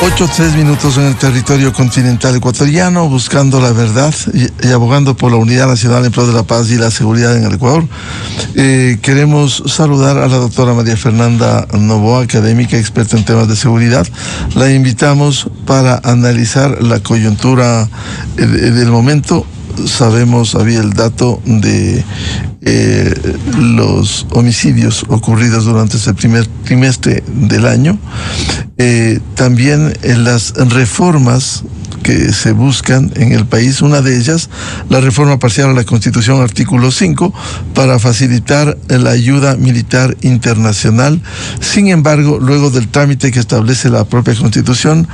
8:03 en el territorio continental ecuatoriano, buscando la verdad y abogando por la unidad nacional en pro de la paz y la seguridad en el Ecuador. Queremos saludar a la doctora María Fernanda Novoa, académica experta en temas de seguridad. La invitamos para analizar la coyuntura del momento. Sabemos, había el dato de los homicidios ocurridos durante este primer trimestre del año. También las reformas que se buscan en el país, una de ellas, la reforma parcial a la Constitución, artículo 5, para facilitar la ayuda militar internacional. Sin embargo, luego del trámite que establece la propia Constitución,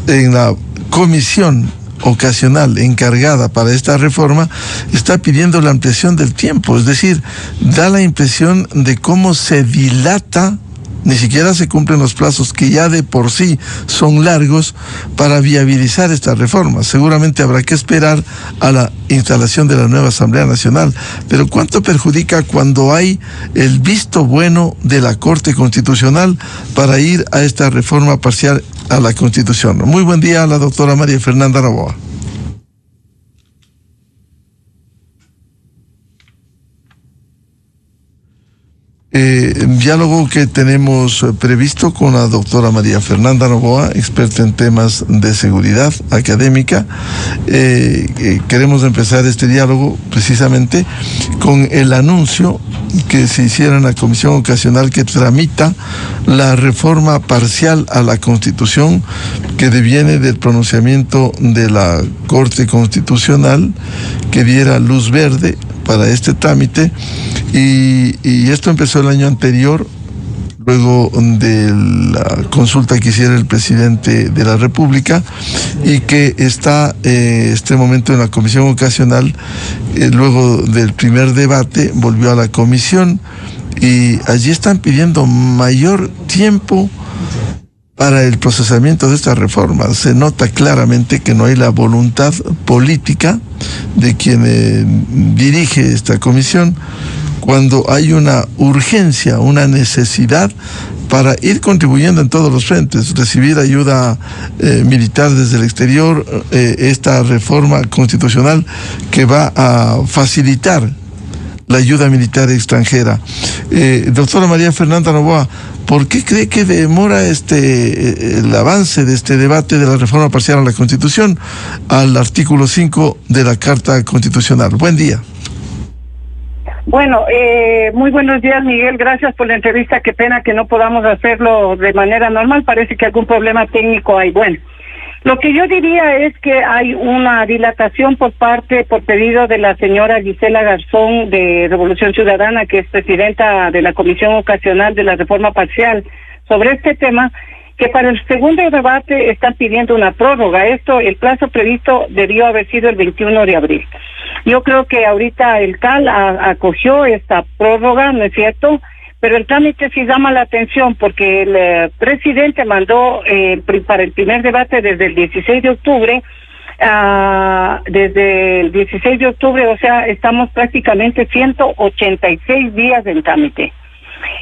en la comisión ocasional encargada para esta reforma está pidiendo la ampliación del tiempo, es decir, da la impresión de cómo se dilata, ni siquiera se cumplen los plazos que ya de por sí son largos para viabilizar esta reforma. Seguramente habrá que esperar a la instalación de la nueva Asamblea Nacional, pero ¿cuánto perjudica cuando hay el visto bueno de la Corte Constitucional para ir a esta reforma parcial a la Constitución? Muy buen día a la doctora María Fernanda Novoa. Diálogo que tenemos previsto con la doctora María Fernanda Novoa, experta en temas de seguridad académica. Queremos empezar este diálogo precisamente con el anuncio que se hiciera en la comisión ocasional que tramita la reforma parcial a la Constitución, que deviene del pronunciamiento de la Corte Constitucional, que diera luz verde para este trámite, y esto empezó el año anterior, luego de la consulta que hiciera el presidente de la República, y que está este momento en la comisión ocasional. Luego del primer debate volvió a la comisión y allí están pidiendo mayor tiempo para el procesamiento de esta reforma. Se nota claramente que no hay la voluntad política de quien dirige esta comisión, cuando hay una urgencia, una necesidad para ir contribuyendo en todos los frentes, recibir ayuda militar desde el exterior, esta reforma constitucional que va a facilitar la ayuda militar extranjera. Doctora María Fernanda Novoa, ¿por qué cree que demora el avance de este debate de la reforma parcial a la Constitución al artículo 5 de la Carta Constitucional? Buen día. Bueno, muy buenos días, Miguel. Gracias por la entrevista. Qué pena que no podamos hacerlo de manera normal. Parece que algún problema técnico hay. Bueno, lo que yo diría es que hay una dilatación por pedido de la señora Gisela Garzón de Revolución Ciudadana, que es presidenta de la Comisión Ocasional de la Reforma Parcial, sobre este tema, que para el segundo debate están pidiendo una prórroga. El plazo previsto debió haber sido el 21 de abril. Yo creo que ahorita el CAL acogió esta prórroga, ¿no es cierto? Pero el trámite sí llama la atención porque el presidente mandó para el primer debate desde el 16 de octubre, o sea, estamos prácticamente 186 días en trámite.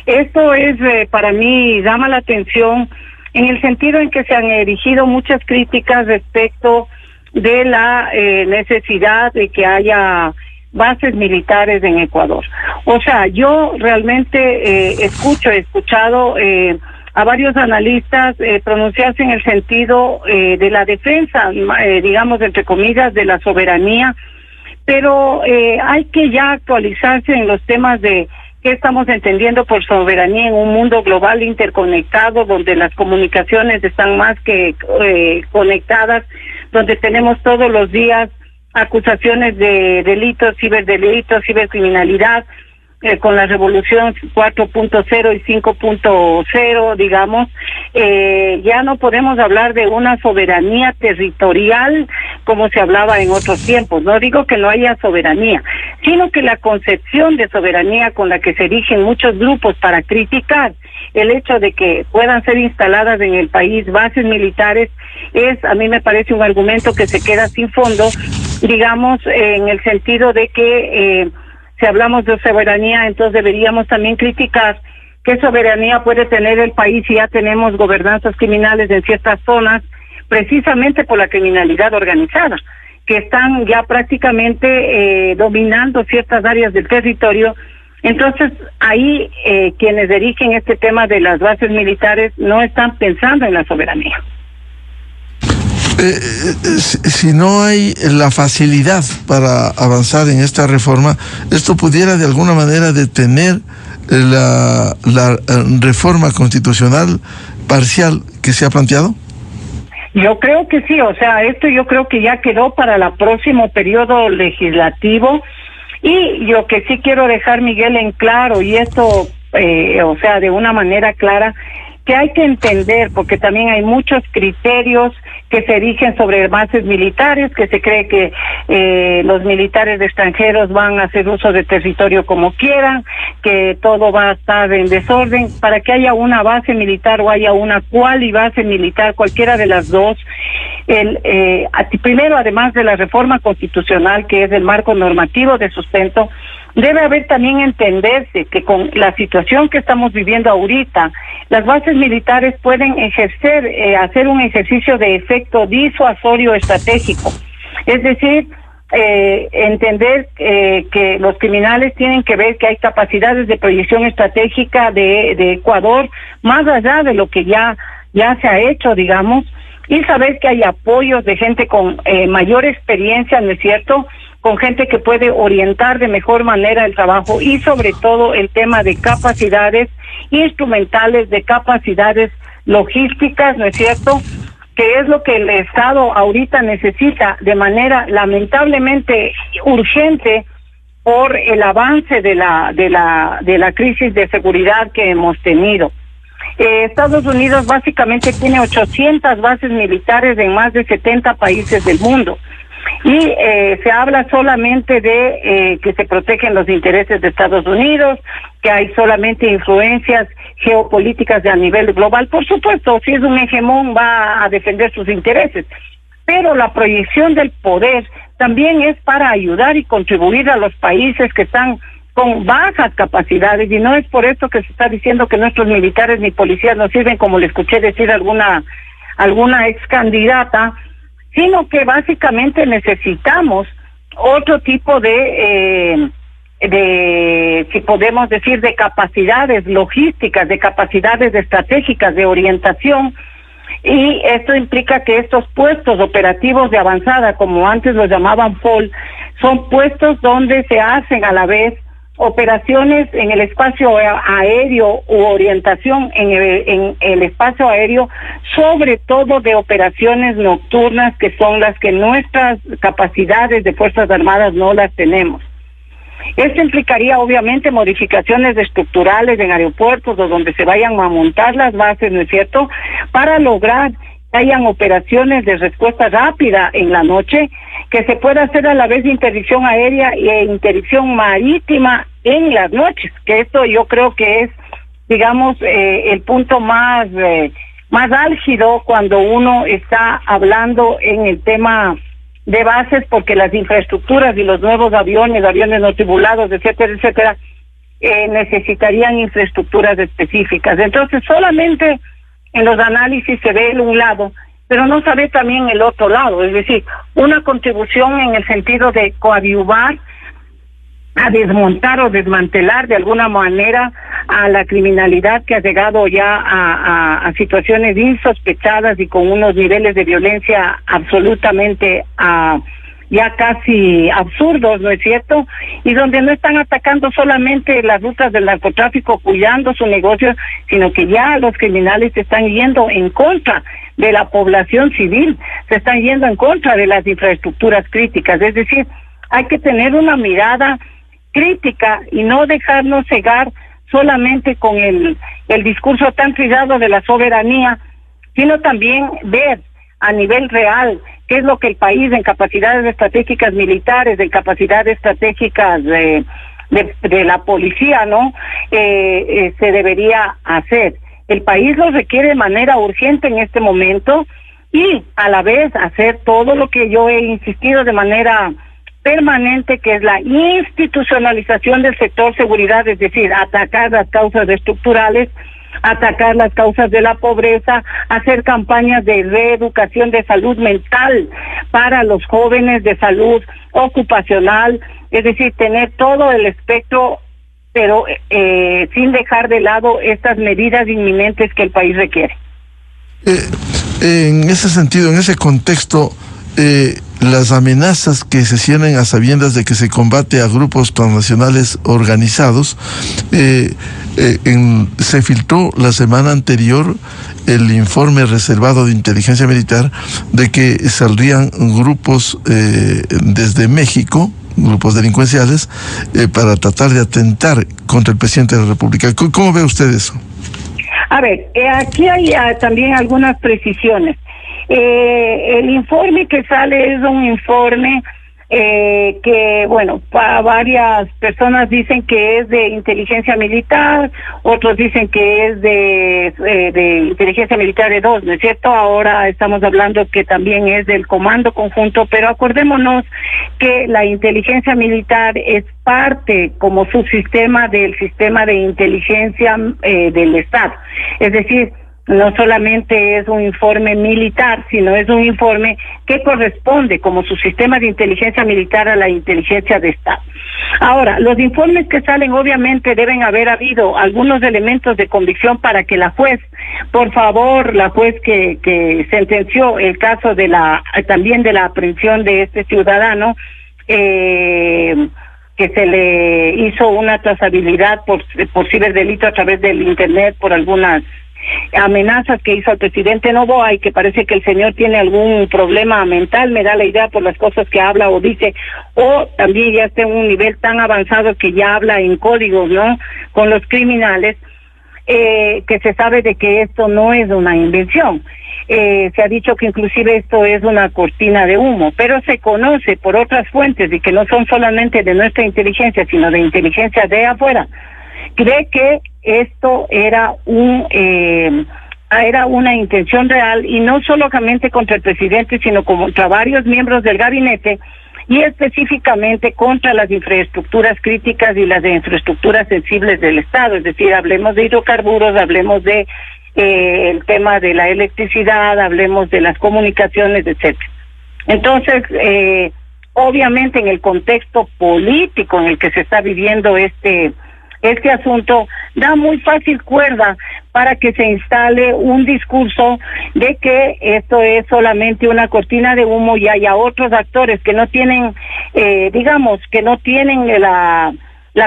Esto es, para mí, llama la atención en el sentido en que se han erigido muchas críticas respecto de la necesidad de que haya bases militares en Ecuador. O sea, yo realmente he escuchado a varios analistas pronunciarse en el sentido de la defensa, digamos, entre comillas, de la soberanía, pero hay que ya actualizarse en los temas de qué estamos entendiendo por soberanía en un mundo global interconectado, donde las comunicaciones están más que conectadas, donde tenemos todos los días acusaciones de delitos, ciberdelitos, cibercriminalidad, con la revolución 4.0 y 5.0, digamos, ya no podemos hablar de una soberanía territorial como se hablaba en otros tiempos. No digo que no haya soberanía, sino que la concepción de soberanía con la que se erigen muchos grupos para criticar el hecho de que puedan ser instaladas en el país bases militares a mí me parece un argumento que se queda sin fondo, digamos, en el sentido de que si hablamos de soberanía, entonces deberíamos también criticar qué soberanía puede tener el país si ya tenemos gobernanzas criminales en ciertas zonas precisamente por la criminalidad organizada, que están ya prácticamente dominando ciertas áreas del territorio. Entonces, ahí quienes dirigen este tema de las bases militares no están pensando en la soberanía. Si no hay la facilidad para avanzar en esta reforma, ¿esto pudiera de alguna manera detener la reforma constitucional parcial que se ha planteado? Yo creo que sí, o sea, esto yo creo que ya quedó para el próximo periodo legislativo. Y lo que sí quiero dejar, Miguel, en claro, y esto, o sea, de una manera clara, que hay que entender, porque también hay muchos criterios que se erigen sobre bases militares, que se cree que los militares extranjeros van a hacer uso de territorio como quieran, que todo va a estar en desorden. Para que haya una base militar o haya una cuali base militar, cualquiera de las dos, primero, además de la reforma constitucional, que es el marco normativo de sustento, debe haber también entenderse que con la situación que estamos viviendo ahorita, las bases militares pueden hacer un ejercicio de efecto disuasorio estratégico. Es decir, entender que los criminales tienen que ver que hay capacidades de proyección estratégica de Ecuador, más allá de lo que ya se ha hecho, digamos, y saber que hay apoyos de gente con mayor experiencia, ¿no es cierto?, con gente que puede orientar de mejor manera el trabajo, y sobre todo el tema de capacidades instrumentales, de capacidades logísticas, ¿no es cierto?, que es lo que el Estado ahorita necesita de manera lamentablemente urgente por el avance de la crisis de seguridad que hemos tenido. Estados Unidos básicamente tiene 800 bases militares en más de 70 países del mundo. Y se habla solamente de que se protegen los intereses de Estados Unidos, que hay solamente influencias geopolíticas a nivel global. Por supuesto, si es un hegemón va a defender sus intereses, pero la proyección del poder también es para ayudar y contribuir a los países que están con bajas capacidades, y no es por esto que se está diciendo que nuestros militares ni policías no sirven, como le escuché decir alguna ex candidata, sino que básicamente necesitamos otro tipo de si podemos decir, de capacidades logísticas, de capacidades estratégicas, de orientación, y esto implica que estos puestos operativos de avanzada, como antes los llamaban POL, son puestos donde se hacen a la vez operaciones en el espacio aéreo u orientación en el espacio aéreo, sobre todo de operaciones nocturnas, que son las que nuestras capacidades de Fuerzas Armadas no las tenemos. Esto implicaría obviamente modificaciones estructurales en aeropuertos o donde se vayan a montar las bases, ¿no es cierto?, para lograr que hayan operaciones de respuesta rápida en la noche, que se pueda hacer a la vez interdicción aérea e interdicción marítima en las noches, que esto yo creo que es, digamos, el punto más álgido cuando uno está hablando en el tema de bases, porque las infraestructuras y los nuevos aviones no tripulados, etcétera, etcétera, necesitarían infraestructuras específicas. Entonces, solamente en los análisis se ve un lado, pero no se ve también el otro lado, es decir, una contribución en el sentido de coadyuvar a desmontar o desmantelar de alguna manera a la criminalidad que ha llegado ya a situaciones insospechadas y con unos niveles de violencia absolutamente ya casi absurdos, ¿no es cierto? Y donde no están atacando solamente las rutas del narcotráfico, cuidando su negocio, sino que ya los criminales se están yendo en contra de la población civil, se están yendo en contra de las infraestructuras críticas. Es decir, hay que tener una mirada crítica y no dejarnos cegar solamente con el discurso tan trillado de la soberanía, sino también ver a nivel real qué es lo que el país en capacidades estratégicas militares, en capacidades estratégicas de la policía, ¿no? Se debería hacer. El país lo requiere de manera urgente en este momento, y a la vez hacer todo lo que yo he insistido de manera permanente, que es la institucionalización del sector seguridad, es decir, atacar las causas estructurales atacar las causas de la pobreza, hacer campañas de reeducación de salud mental para los jóvenes, de salud ocupacional, es decir, tener todo el espectro, pero sin dejar de lado estas medidas inminentes que el país requiere. En ese sentido, en ese contexto, las amenazas que se cienen a sabiendas de que se combate a grupos transnacionales organizados, se filtró la semana anterior el informe reservado de inteligencia militar de que saldrían grupos desde México, grupos delincuenciales, para tratar de atentar contra el presidente de la República. ¿Cómo ve usted eso? A ver, aquí hay también algunas precisiones. El informe que sale es un informe que, bueno, para varias personas dicen que es de inteligencia militar, otros dicen que es de inteligencia militar de dos, ¿no es cierto? Ahora estamos hablando que también es del comando conjunto, pero acordémonos que la inteligencia militar es parte como subsistema del sistema de inteligencia del Estado. Es decir, no solamente es un informe militar, sino es un informe que corresponde como su sistema de inteligencia militar a la inteligencia de Estado. Ahora, los informes que salen obviamente deben haber habido algunos elementos de convicción para que la juez, por favor, la juez que sentenció el caso de también de la aprehensión de este ciudadano, que se le hizo una trazabilidad por ciberdelito a través del internet por algunas amenazas que hizo al presidente Noboa, y que parece que el señor tiene algún problema mental, me da la idea por las cosas que habla o dice, o también ya está en un nivel tan avanzado que ya habla en códigos, ¿no?, con los criminales, que se sabe de que esto no es una invención. Se ha dicho que inclusive esto es una cortina de humo, pero se conoce por otras fuentes y que no son solamente de nuestra inteligencia, sino de inteligencia de afuera. Cree que esto era una intención real, y no solamente contra el presidente, sino contra varios miembros del gabinete, y específicamente contra las infraestructuras críticas y las infraestructuras sensibles del Estado. Es decir, hablemos de hidrocarburos, hablemos de el tema de la electricidad, hablemos de las comunicaciones, etcétera. Entonces, obviamente en el contexto político en el que se está viviendo este asunto, da muy fácil cuerda para que se instale un discurso de que esto es solamente una cortina de humo, y haya otros actores que no tienen, que no tienen la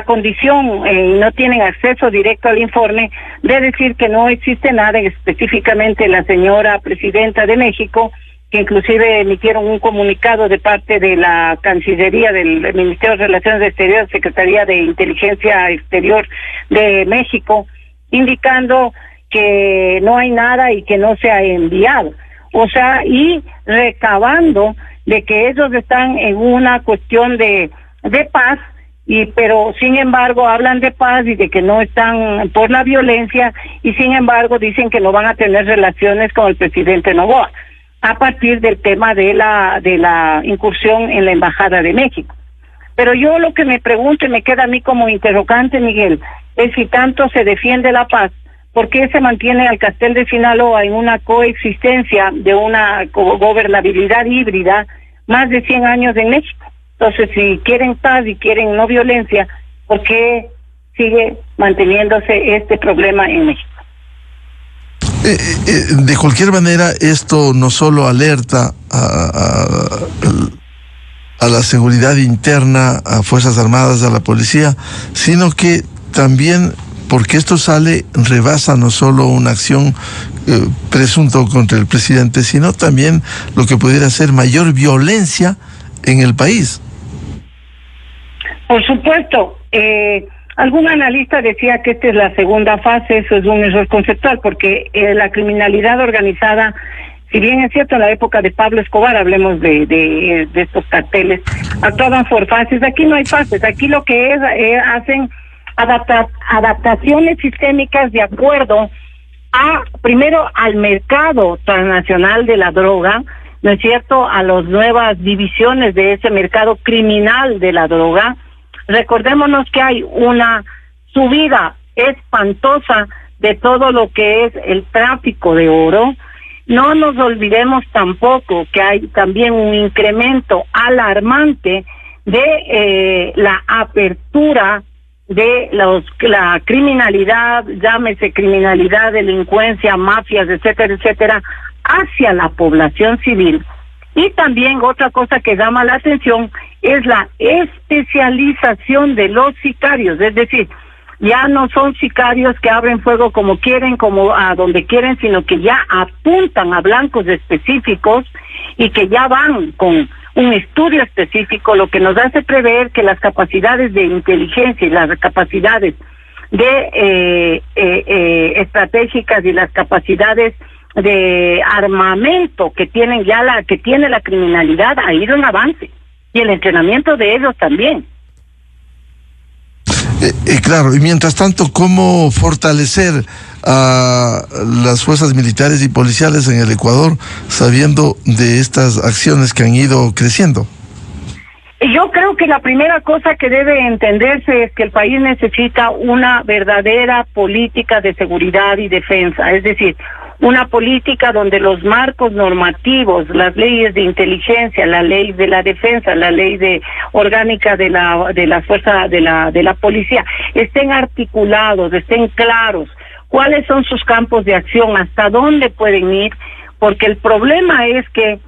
condición, no tienen acceso directo al informe, de decir que no existe nada, específicamente la señora presidenta de México, que inclusive emitieron un comunicado de parte de la Cancillería del Ministerio de Relaciones Exteriores, Secretaría de Inteligencia Exterior de México, indicando que no hay nada y que no se ha enviado. O sea, y recabando de que ellos están en una cuestión de paz, pero sin embargo hablan de paz y de que no están por la violencia, y sin embargo dicen que no van a tener relaciones con el presidente Noboa, a partir del tema de la incursión en la Embajada de México. Pero yo lo que me pregunto y me queda a mí como interrogante, Miguel, es si tanto se defiende la paz, ¿por qué se mantiene al Castel de Sinaloa en una coexistencia de una gobernabilidad híbrida más de 100 años en México? Entonces, si quieren paz y quieren no violencia, ¿por qué sigue manteniéndose este problema en México? De cualquier manera, esto no solo alerta a la seguridad interna, a Fuerzas Armadas, a la policía, sino que también, porque esto rebasa no solo una acción presunto contra el presidente, sino también lo que pudiera ser mayor violencia en el país. Por supuesto. Algún analista decía que esta es la segunda fase. Eso es un error conceptual, porque la criminalidad organizada, si bien es cierto en la época de Pablo Escobar, hablemos de estos carteles, actuaban por fases. Aquí no hay fases, aquí lo que hacen adaptaciones sistémicas de acuerdo primero al mercado transnacional de la droga, ¿no es cierto?, a las nuevas divisiones de ese mercado criminal de la droga. Recordémonos que hay una subida espantosa de todo lo que es el tráfico de oro. No nos olvidemos tampoco que hay también un incremento alarmante de la apertura de la criminalidad, llámese criminalidad, delincuencia, mafias, etcétera, etcétera, hacia la población civil. Y también otra cosa que llama la atención es la especialización de los sicarios, es decir, ya no son sicarios que abren fuego como quieren, como a donde quieren, sino que ya apuntan a blancos específicos y que ya van con un estudio específico, lo que nos hace prever que las capacidades de inteligencia y las capacidades de estratégicas y las capacidades de armamento que tienen que tiene la criminalidad ha ido en avance, y el entrenamiento de ellos también. Claro, y mientras tanto, ¿cómo fortalecer a las fuerzas militares y policiales en el Ecuador sabiendo de estas acciones que han ido creciendo? Yo creo que la primera cosa que debe entenderse es que el país necesita una verdadera política de seguridad y defensa, es decir, una política donde los marcos normativos, las leyes de inteligencia, la ley de la defensa, la ley orgánica de la fuerza de la policía estén articulados, estén claros cuáles son sus campos de acción, hasta dónde pueden ir, porque el problema es que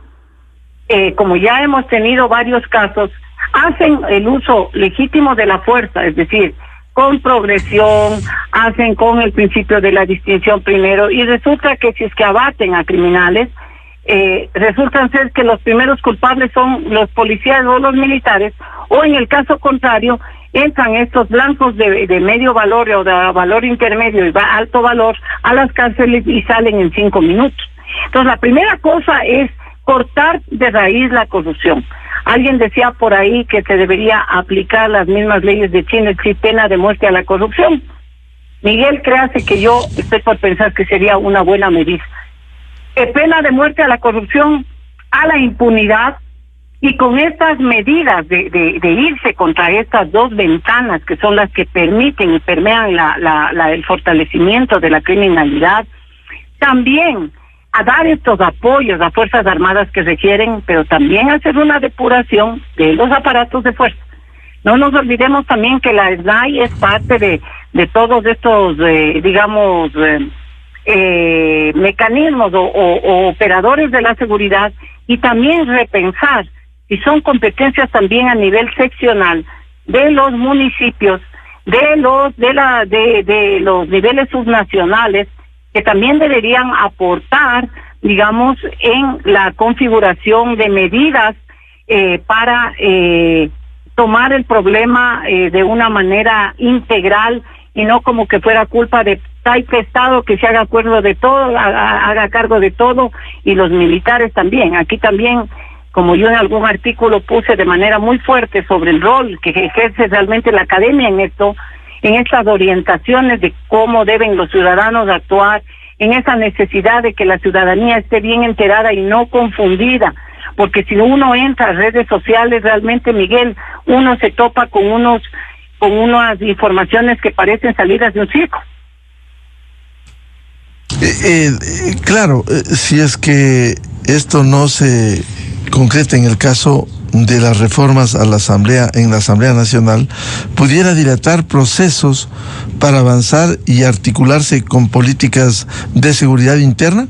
como ya hemos tenido varios casos, hacen el uso legítimo de la fuerza, es decir, con progresión, hacen con el principio de la distinción primero, y resulta que si es que abaten a criminales, resultan ser que los primeros culpables son los policías o los militares, o en el caso contrario, entran estos blancos de medio valor o de valor intermedio y alto valor a las cárceles y salen en 5 minutos. Entonces, la primera cosa es cortar de raíz la corrupción. Alguien decía por ahí que se debería aplicar las mismas leyes de China, es decir, pena de muerte a la corrupción. Miguel, créase que yo estoy por pensar que sería una buena medida. Pena de muerte a la corrupción, a la impunidad, y con estas medidas de irse contra estas dos ventanas que son las que permiten y permean el fortalecimiento de la criminalidad, también a dar estos apoyos a Fuerzas Armadas que requieren, pero también hacer una depuración de los aparatos de fuerza. No nos olvidemos también que la SNAI es parte de todos estos, mecanismos o operadores de la seguridad, y también repensar si son competencias también a nivel seccional de los municipios, de los niveles subnacionales, que también deberían aportar, digamos, en la configuración de medidas para tomar el problema de una manera integral, y no como que fuera culpa de tal Estado que se haga acuerdo de todo, haga cargo de todo, y los militares también. Aquí también, como yo en algún artículo puse de manera muy fuerte sobre el rol que ejerce realmente la academia en esto, en estas orientaciones de cómo deben los ciudadanos actuar, en esa necesidad de que la ciudadanía esté bien enterada y no confundida, porque si uno entra a redes sociales, realmente, Miguel, uno se topa con unas informaciones que parecen salidas de un circo. Claro, si es que esto no se concreta en el caso de las reformas a la Asamblea, en la Asamblea Nacional, pudiera dilatar procesos para avanzar y articularse con políticas de seguridad interna.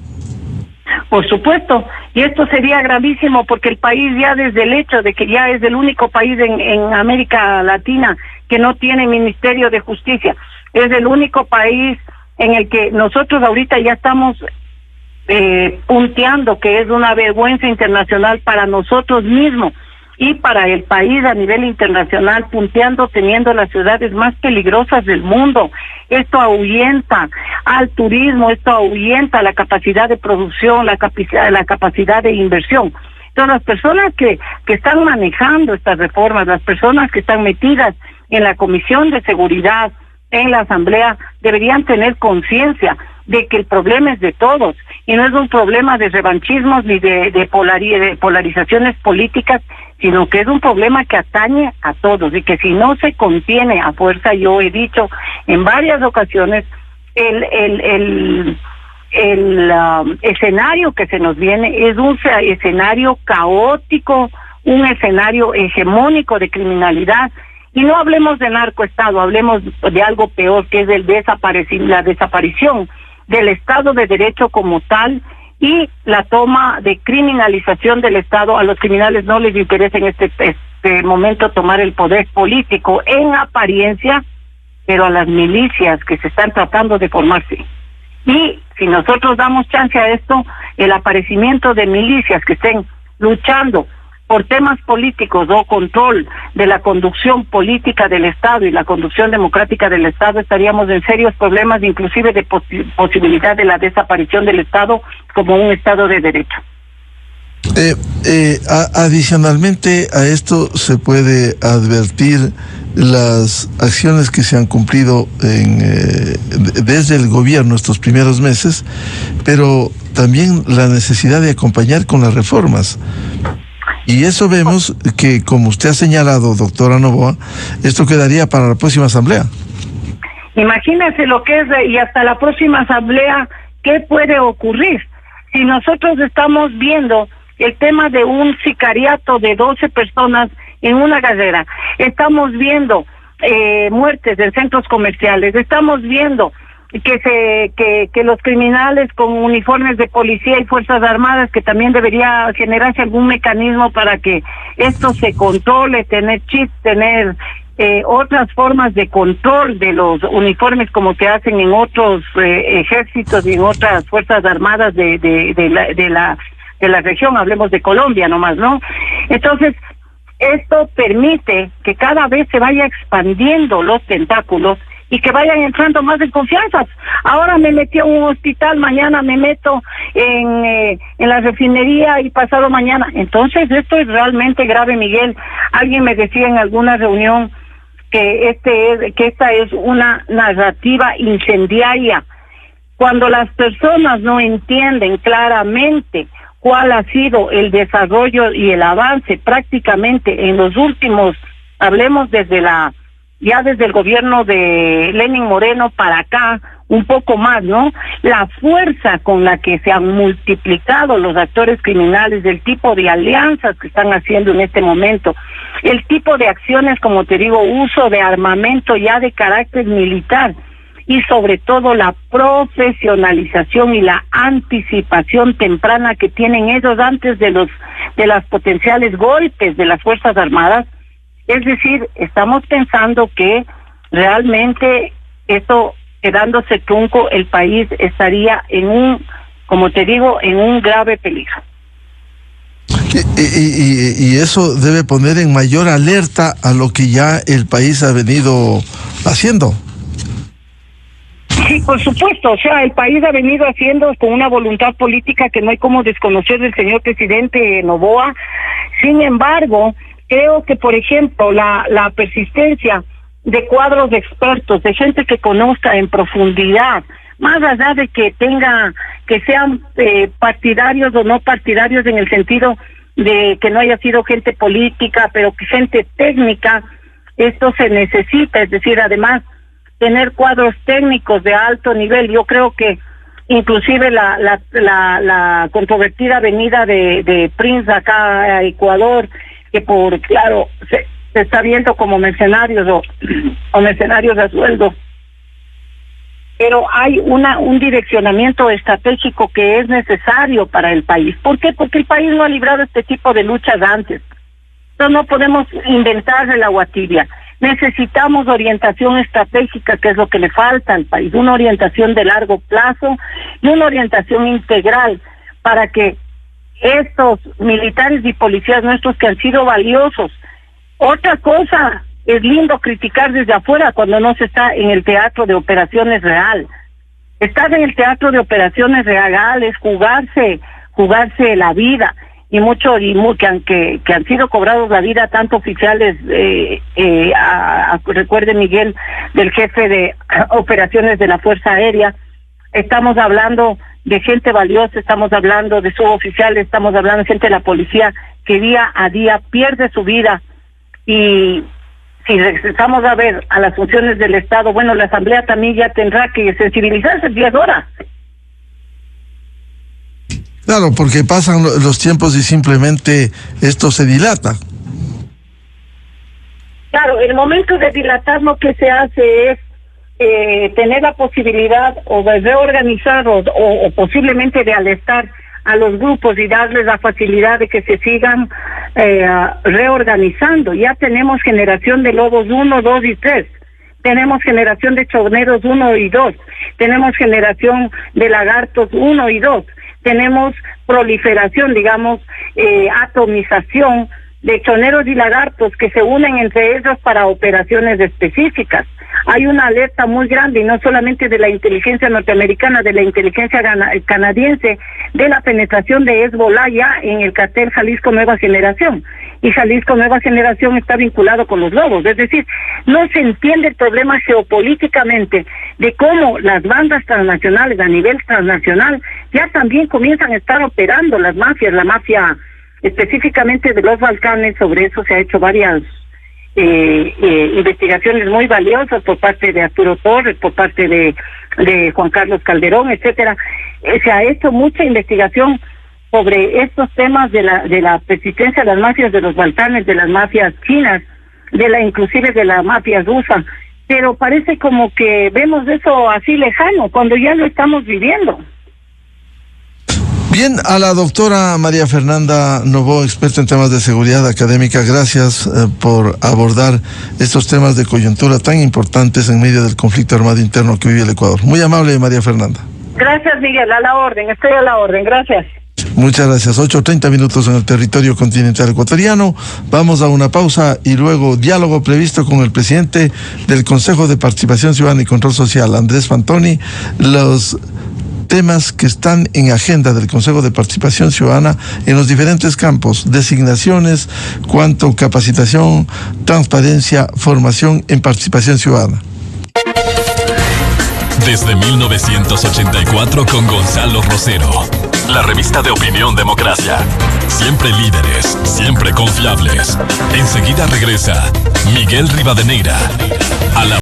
Por supuesto, y esto sería gravísimo, porque el país, ya desde el hecho de que ya es el único país en América Latina que no tiene Ministerio de Justicia, es el único país en el que nosotros ahorita ya estamos punteando, que es una vergüenza internacional para nosotros mismos y para el país a nivel internacional, punteando, teniendo las ciudades más peligrosas del mundo. Esto ahuyenta al turismo, esto ahuyenta la capacidad de producción, la capacidad de inversión. Entonces, las personas que están manejando estas reformas, las personas que están metidas en la Comisión de Seguridad, en la Asamblea, deberían tener conciencia de que el problema es de todos, y no es un problema de revanchismos ni de polarizaciones políticas, sino que es un problema que atañe a todos, y que si no se contiene a fuerza, yo he dicho en varias ocasiones, el escenario que se nos viene es un escenario caótico, un escenario hegemónico de criminalidad. Y no hablemos de narcoestado, hablemos de algo peor, que es la desaparición del Estado de Derecho como tal y la toma de criminalización del Estado. A los criminales no les interesa en este momento tomar el poder político en apariencia, pero a las milicias que se están tratando de formarse. Y si nosotros damos chance a esto, el aparecimiento de milicias que estén luchando por temas políticos o control de la conducción política del Estado y la conducción democrática del Estado, estaríamos en serios problemas, inclusive de posibilidad de la desaparición del Estado como un Estado de derecho. Adicionalmente a esto se puede advertir las acciones que se han cumplido desde el gobierno estos primeros meses, pero también la necesidad de acompañar con las reformas. Y eso vemos que, como usted ha señalado, doctora Noboa, esto quedaría para la próxima asamblea. Imagínese lo que es, y hasta la próxima asamblea, ¿qué puede ocurrir? Si nosotros estamos viendo el tema de un sicariato de 12 personas en una carrera, estamos viendo muertes en centros comerciales, estamos viendo que los criminales con uniformes de policía y fuerzas armadas, que también debería generarse algún mecanismo para que esto se controle, tener chips, tener otras formas de control de los uniformes como se hacen en otros ejércitos y en otras fuerzas armadas de la región. Hablemos de Colombia nomás, ¿no? Entonces, esto permite que cada vez se vaya expandiendo los tentáculos y que vayan entrando más en confianza. Ahora me metí a un hospital, mañana me meto en la refinería y pasado mañana. Entonces esto es realmente grave, Miguel. Alguien me decía en alguna reunión que esta es una narrativa incendiaria. Cuando las personas no entienden claramente cuál ha sido el desarrollo y el avance prácticamente en los últimos, hablemos desde el gobierno de Lenín Moreno para acá, un poco más, ¿no? La fuerza con la que se han multiplicado los actores criminales, el tipo de alianzas que están haciendo en este momento, el tipo de acciones, como te digo, uso de armamento ya de carácter militar, y sobre todo la profesionalización y la anticipación temprana que tienen ellos antes de las potenciales golpes de las Fuerzas Armadas. Es decir, estamos pensando que realmente esto quedándose trunco, el país estaría en un grave peligro. Y eso debe poner en mayor alerta a lo que ya el país ha venido haciendo. Sí, por supuesto, o sea, el país ha venido haciendo con una voluntad política que no hay como desconocer del señor presidente Noboa. Sin embargo, creo que, por ejemplo, la persistencia de cuadros de expertos, de gente que conozca en profundidad, más allá de que sean partidarios o no partidarios en el sentido de que no haya sido gente política, pero que gente técnica, esto se necesita, es decir, además tener cuadros técnicos de alto nivel. Yo creo que inclusive la controvertida venida de Prince acá a Ecuador, que se está viendo como mercenarios o mercenarios a sueldo, pero hay un direccionamiento estratégico que es necesario para el país. ¿Por qué? Porque el país no ha librado este tipo de luchas antes. Entonces no podemos inventar el agua tibia. Necesitamos orientación estratégica, que es lo que le falta al país, una orientación de largo plazo y una orientación integral para que estos militares y policías nuestros que han sido valiosos. Otra cosa, es lindo criticar desde afuera cuando no se está en el teatro de operaciones real. Estar en el teatro de operaciones real es jugarse la vida. Y que han sido cobrados la vida tanto oficiales, recuerde Miguel, del jefe de operaciones de la Fuerza Aérea. Estamos hablando de gente valiosa, estamos hablando de suboficiales, estamos hablando de gente de la policía que día a día pierde su vida. Y si regresamos a ver a las funciones del Estado, bueno, la Asamblea también ya tendrá que sensibilizarse, ya es hora. Claro, porque pasan los tiempos y simplemente esto se dilata. Claro, el momento de dilatar lo que se hace es tener la posibilidad o de reorganizar o posiblemente de alertar a los grupos y darles la facilidad de que se sigan reorganizando. Ya tenemos generación de lobos 1, 2 y 3. Tenemos generación de choneros 1 y 2. Tenemos generación de lagartos 1 y 2. Tenemos proliferación, digamos, atomización de choneros y lagartos que se unen entre ellos para operaciones específicas. Hay una alerta muy grande, y no solamente de la inteligencia norteamericana, de la inteligencia canadiense, de la penetración de Hezbollah ya en el cartel Jalisco Nueva Generación. Y Jalisco Nueva Generación está vinculado con los lobos. Es decir, no se entiende el problema geopolíticamente de cómo las bandas transnacionales a nivel transnacional ya también comienzan a estar operando las mafias, la mafia específicamente de los Balcanes. Sobre eso se ha hecho varias investigaciones muy valiosas por parte de Arturo Torres, por parte de Juan Carlos Calderón, etcétera. Se ha hecho mucha investigación sobre estos temas de la persistencia de las mafias de los Balcanes, de las mafias chinas, inclusive de la mafia rusa, pero parece como que vemos eso así lejano, cuando ya lo estamos viviendo. Bien, a la doctora María Fernanda Novoa, experta en temas de seguridad académica, gracias por abordar estos temas de coyuntura tan importantes en medio del conflicto armado interno que vive el Ecuador. Muy amable, María Fernanda. Gracias, Miguel, a la orden, estoy a la orden, gracias. Muchas gracias. 8:30 en el territorio continental ecuatoriano. Vamos a una pausa y luego diálogo previsto con el presidente del Consejo de Participación Ciudadana y Control Social, Andrés Fantoni. Los temas que están en agenda del Consejo de Participación Ciudadana en los diferentes campos: designaciones, cuanto capacitación, transparencia, formación en participación ciudadana. Desde 1984 con Gonzalo Rosero, la revista de opinión Democracia. Siempre líderes, siempre confiables. Enseguida regresa Miguel Rivadeneira a la